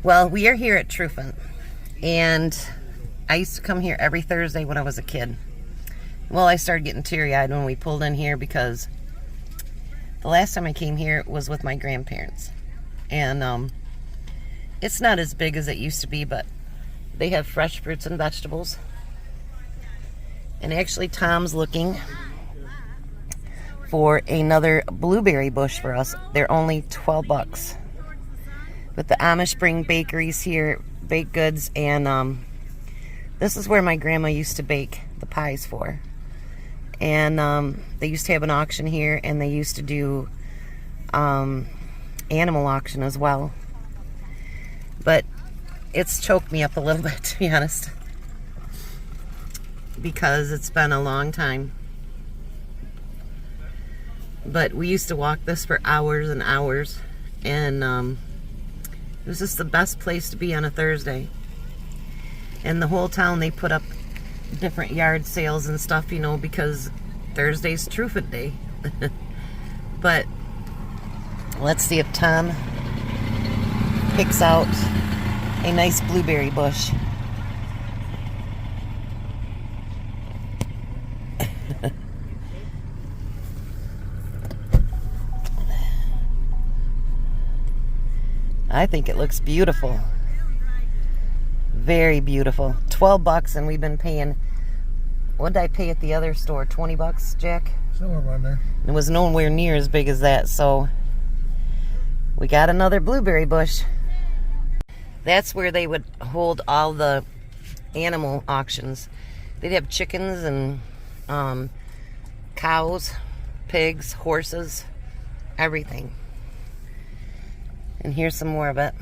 Well, we are here at Trufant, and I used to come here every Thursday when I was a kid. Well, I started getting teary-eyed when we pulled in here because the last time I came here was with my grandparents. And it's not as big as it used to be, but they have fresh fruits and vegetables. And actually, Tom's looking for another blueberry bush for us. They're only 12 bucks. With the Amish Spring Bakeries here, baked goods, and this is where my grandma used to bake the pies for. And they used to have an auction here, and they used to do animal auction as well. But it's choked me up a little bit, to be honest, because it's been a long time. But we used to walk this for hours and hours, and it was just the best place to be on a Thursday. And the whole town, they put up different yard sales and stuff, you know, because Thursday's Trufant Day. But let's see if Tom picks out a nice blueberry bush. I think it looks beautiful. Very beautiful. 12 bucks, and we've been paying, what did I pay at the other store? 20 bucks, Jack? Somewhere around there. It was nowhere near as big as that, so we got another blueberry bush. That's where they would hold all the animal auctions. They'd have chickens and cows, pigs, horses, everything. And here's some more of it.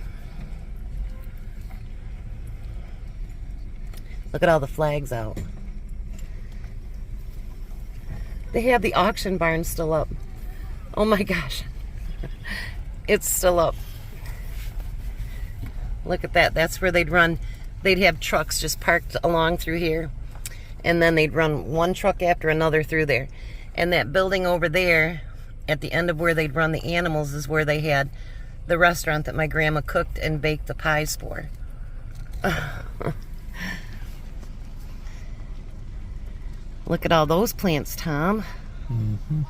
Look at all the flags out. They have the auction barn still up. Oh my gosh. It's still up. Look at that. That's where they'd run. They'd have trucks just parked along through here. And then they'd run one truck after another through there. And that building over there, at the end of where they'd run the animals, is where they had the restaurant that my grandma cooked and baked the pies for. Look at all those plants, Tom. Mm-hmm.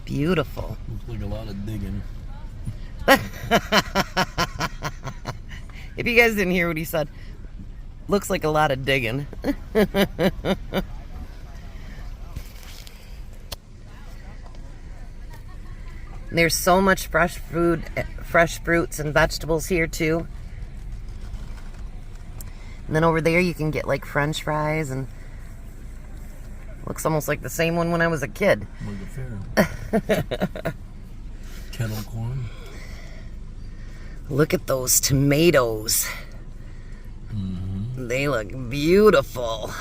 Beautiful. Looks like a lot of digging. If you guys didn't hear what he said, looks like a lot of digging. There's so much fresh food, fresh fruits and vegetables here too. And then over there you can get like French fries, and looks almost like the same one when I was a kid. Kettle corn. Look at those tomatoes. Mm-hmm. They look beautiful.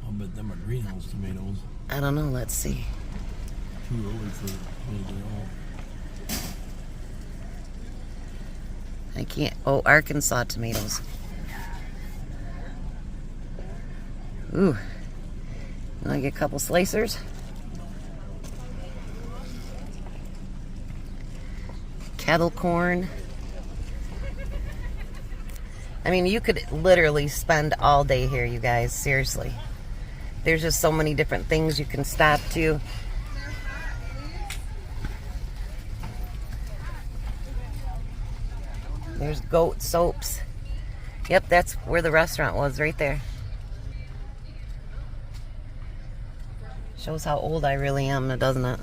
I'll bet them are greenhouse tomatoes. I don't know, let's see. Too early for anything else. I can't. Oh, Arkansas tomatoes. Ooh. I'll get a couple slicers. Kettle corn. I mean, you could literally spend all day here, you guys. Seriously. There's just so many different things you can stop to. There's goat soaps. Yep, that's where the restaurant was, right there. Shows how old I really am, doesn't it?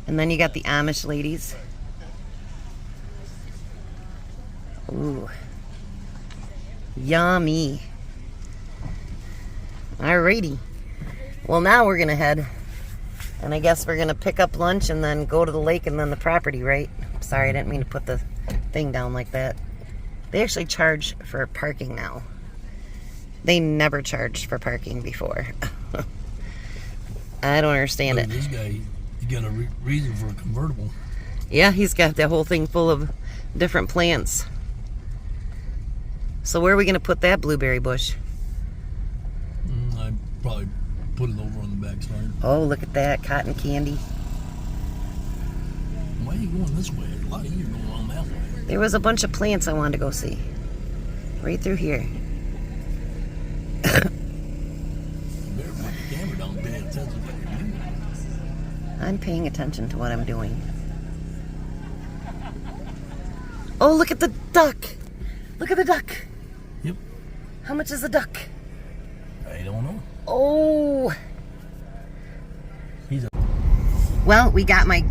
And then you got the Amish ladies. Ooh. Yummy. Alrighty. Well, now we're going to head. And I guess we're going to pick up lunch and then go to the lake and then the property, right? Sorry, I didn't mean to put the thing down like that. They actually charge for parking now. They never charged for parking before. I don't understand it. This guy, he's got a reason for a convertible. Yeah, he's got that whole thing full of different plants. So where are we going to put that blueberry bush? I'd probably put it over on the backside. Oh, look at that cotton candy. Why are you going this way? A lot of you are going around that way. There was a bunch of plants I wanted to go see. Right through here. You better put the camera down and pay attention to what you're doing. I'm paying attention to what I'm doing. Oh, look at the duck. Look at the duck. Yep. How much is a duck? I don't know. Oh. He's a... Well, we got my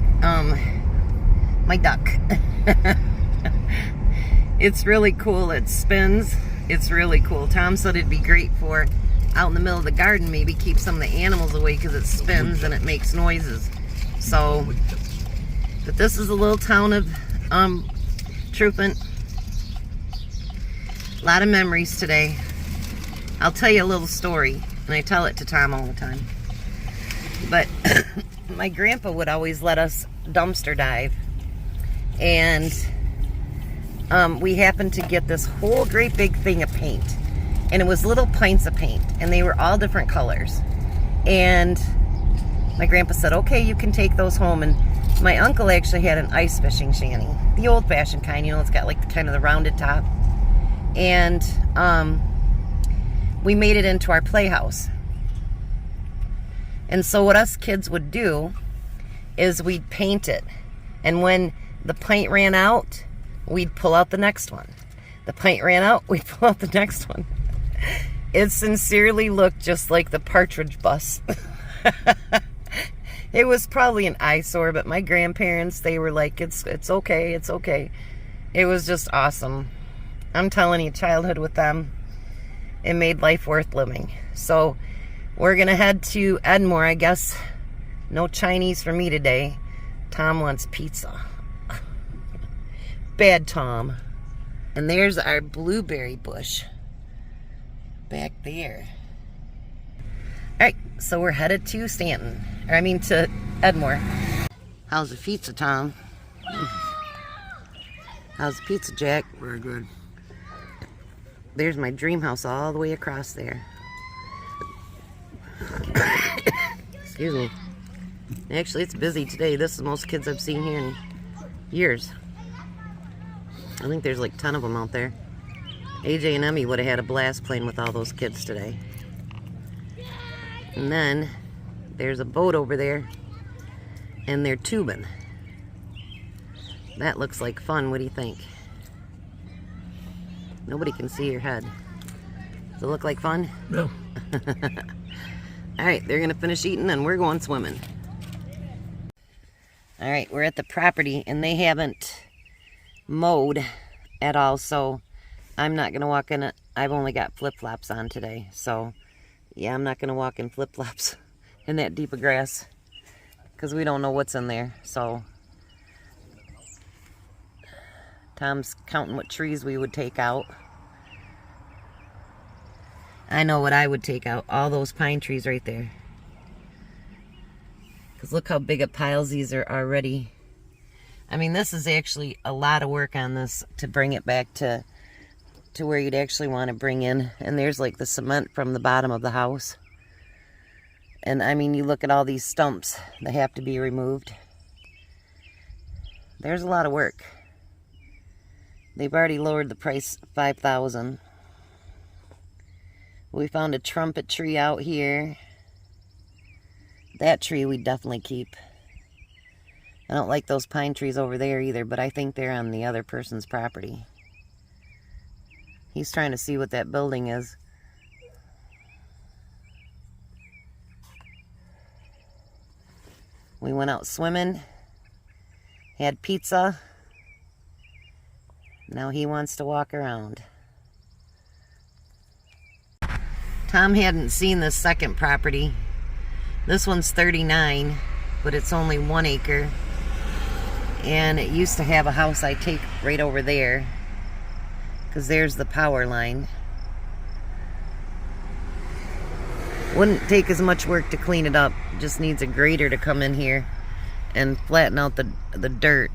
duck. It's really cool. It spins. It's really cool. Tom said it'd be great for out in the middle of the garden, maybe keep some of the animals away because it spins and it makes noises. So, but this is a little town of Truppin. A lot of memories today. I'll tell you a little story, and I tell it to Tom all the time. But my grandpa would always let us dumpster dive, and we happened to get this whole great big thing of paint, and it was little pints of paint, and they were all different colors. And my grandpa said, okay, you can take those home. And my uncle actually had an ice fishing shanty, the old-fashioned kind, you know, it's got like kind of the rounded top. And we made it into our playhouse. And so what us kids would do is we'd paint it. And when the paint ran out, we'd pull out the next one. The paint ran out, we'd pull out the next one. It sincerely looked just like the Partridge Bus. It was probably an eyesore, but my grandparents, they were like, it's okay, it's okay. It was just awesome. I'm telling you, childhood with them, it made life worth living. So we're going to head to Edmore, I guess. No Chinese for me today. Tom wants pizza. Bad Tom. And there's our blueberry bush. Back there. Alright, so we're headed to Stanton. Or I mean to Edmore. How's the pizza, Tom? How's the pizza, Jack? Very good. There's my dream house all the way across there. Excuse me. Actually, it's busy today. This is the most kids I've seen here in years. I think there's like 10 of them out there. AJ and Emmy would have had a blast playing with all those kids today. And then there's a boat over there, and they're tubing. That looks like fun. What do you think? Nobody can see your head. Does it look like fun? No. Alright, they're going to finish eating and we're going swimming. Alright, we're at the property and they haven't mowed at all, so I'm not going to walk in it. I've only got flip-flops on today, so yeah, I'm not going to walk in flip-flops in that deep of grass because we don't know what's in there. So Tom's counting what trees we would take out. I know what I would take out. All those pine trees right there. Because look how big of piles these are already. I mean, this is actually a lot of work on this to bring it back to where you'd actually want to bring in. And there's like the cement from the bottom of the house. And I mean, you look at all these stumps that have to be removed. There's a lot of work. They've already lowered the price $5,000. We found a trumpet tree out here. That tree we'd definitely keep. I don't like those pine trees over there either, but I think they're on the other person's property. He's trying to see what that building is. We went out swimming. Had pizza. Now he wants to walk around. Tom hadn't seen this second property. This one's 39, but it's only 1 acre. And it used to have a house I take right over there, because there's the power line. Wouldn't take as much work to clean it up. Just needs a grader to come in here and flatten out the dirt.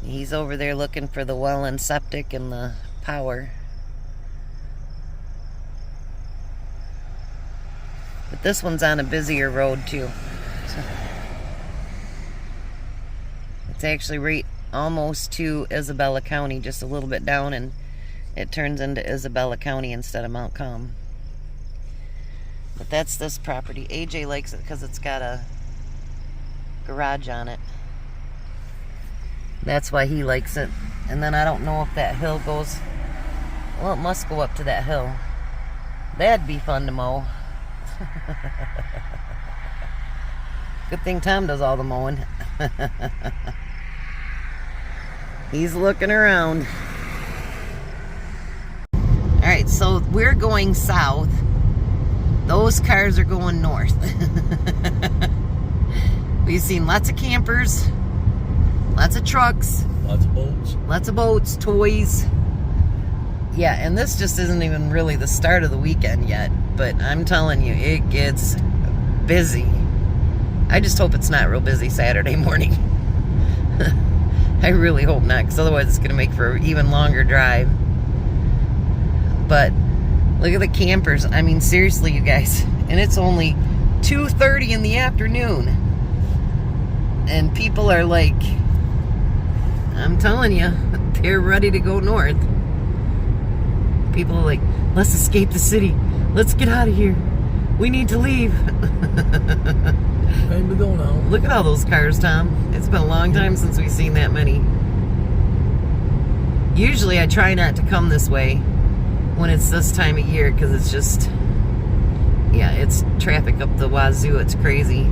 He's over there looking for the well and septic and the power. But this one's on a busier road too. It's actually right almost to Isabella County, just a little bit down, and it turns into Isabella County instead of Mount Calm. But that's this property. AJ likes it because it's got a garage on it. That's why he likes it. And then I don't know if that hill goes... Well, it must go up to that hill. That'd be fun to mow. Good thing Tom does all the mowing. He's looking around. Alright, so we're going south. Those cars are going north. We've seen lots of campers, lots of trucks, lots of boats, toys. Yeah, and this just isn't even really the start of the weekend yet, but I'm telling you, it gets busy. I just hope it's not real busy Saturday morning. I really hope not, because otherwise it's going to make for an even longer drive. But look at the campers. I mean, seriously, you guys. And it's only 2:30 in the afternoon. And people are like, I'm telling you, they're ready to go north. People are like, let's escape the city. Let's get out of here. We need to leave. Time to go now. Look at all those cars, Tom. It's been a long time since we've seen that many. Usually I try not to come this way when it's this time of year, because it's just, yeah, it's traffic up the wazoo. It's crazy.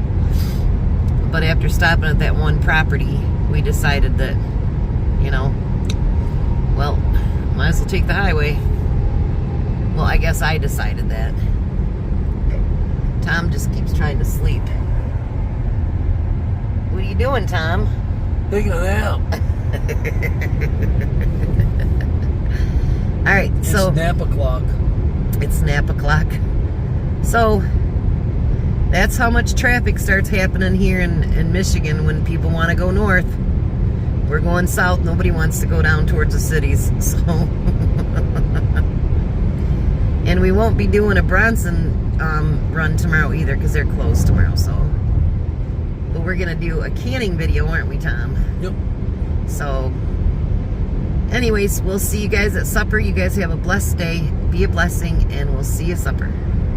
But after stopping at that one property, we decided that, you know, well, might as well take the highway. Well, I guess I decided that. Tom just keeps trying to sleep. What are you doing, Tom? Taking a nap. Alright, so... It's nap o'clock. It's nap o'clock. So, that's how much traffic starts happening here in Michigan when people want to go north. We're going south. Nobody wants to go down towards the cities. So... And we won't be doing a Bronson run tomorrow either, because they're closed tomorrow, so... But we're going to do a canning video, aren't we, Tom? Yep. So, anyways, we'll see you guys at supper. You guys have a blessed day. Be a blessing, and we'll see you at supper.